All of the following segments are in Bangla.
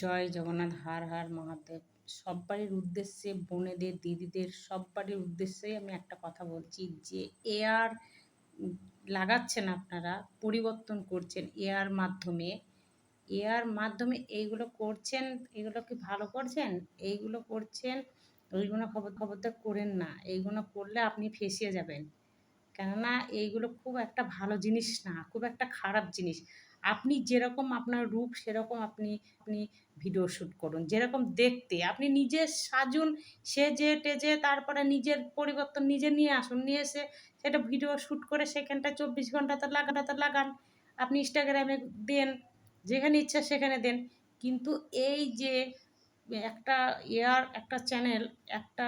জয় জগন্নাথ, হার হার মহাদেব। সব্বারের উদ্দেশ্যে, বোনেদের, দিদিদের সব্বারের উদ্দেশ্যেই আমি একটা কথা বলছি যে এআর লাগাচ্ছেন আপনারা, পরিবর্তন করছেন এআর মাধ্যমে এইগুলো করছেন। এগুলো কি ভালো করছেন? এইগুলো করছেন, ওইগুলো খবরদার করেন না। এইগুলো করলে আপনি ফেঁসে যাবেন। কেননা এইগুলো খুব একটা ভালো জিনিস না, খুব একটা খারাপ জিনিস। আপনি যেরকম আপনার রূপ সেরকম আপনি আপনি ভিডিও শ্যুট করুন। যেরকম দেখতে আপনি নিজে সাজুন, সেজে টেজে তারপরে নিজের পরিবর্তন নিজে নিয়ে আসুন। নিয়ে এসে সেটা ভিডিও শ্যুট করে সেখানটায় ২৪ ঘন্টা তো লাগান। আপনি ইনস্টাগ্রামে দেন, যেখানে ইচ্ছা সেখানে দেন। কিন্তু এই যে একটা একটা চ্যানেল, একটা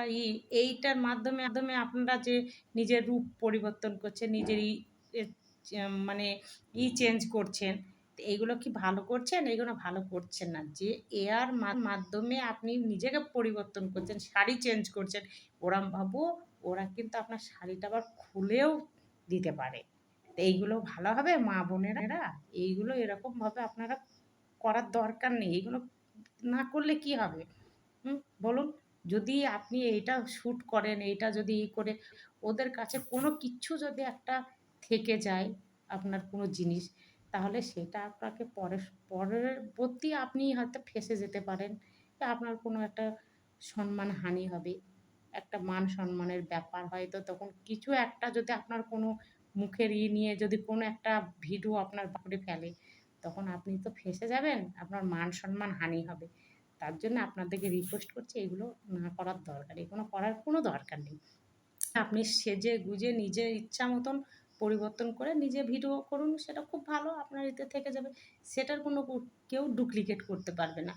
এইটার মাধ্যমে আপনারা যে নিজের রূপ পরিবর্তন করছেন, নিজের এ মানে চেঞ্জ করছেন, তো এইগুলো কি ভালো করছেন? এইগুলো ভালো করছেন না। যে মাধ্যমে আপনি নিজেকে পরিবর্তন করছেন, শাড়ি চেঞ্জ করছেন, ভাবো ওরা কিন্তু আপনার শাড়িটা আবার খুলেও দিতে পারে। তো এইগুলো ভালো হবে মা বোনেরা? এইগুলো এরকমভাবে আপনারা করার দরকার নেই। এগুলো না করলে কি হবে? বলুন? যদি আপনি এইটা শ্যুট করেন, এইটা যদি করে ওদের কাছে কোনো কিচ্ছু যদি একটা থেকে যায়, আপনার কোনো জিনিস, তাহলে সেটা আপনাকে পরবর্তী আপনি হয়তো ফেঁসে যেতে পারেন। আপনার কোনো একটা সম্মানহানি হবে। একটা মান সম্মানের ব্যাপার হয়তো তখন কিছু একটা যদি আপনার কোনো মুখের নিয়ে যদি কোনো একটা ভিডিও আপনার করে ফেলে, তখন আপনি তো ফেঁসে যাবেন, আপনার মান সম্মান হানি হবে। তার জন্য আপনাদেরকে রিকোয়েস্ট করছি এগুলো না করার দরকার। এগুলো করার কোনো দরকার নেই। আপনি সেজে গুজে নিজের ইচ্ছা মতন পরিবর্তন করে নিজে ভিডিও করুন, সেটা খুব ভালো আপনার এতে থেকে যাবে। সেটার কোনো কেউ ডুপ্লিকেট করতে পারবে না।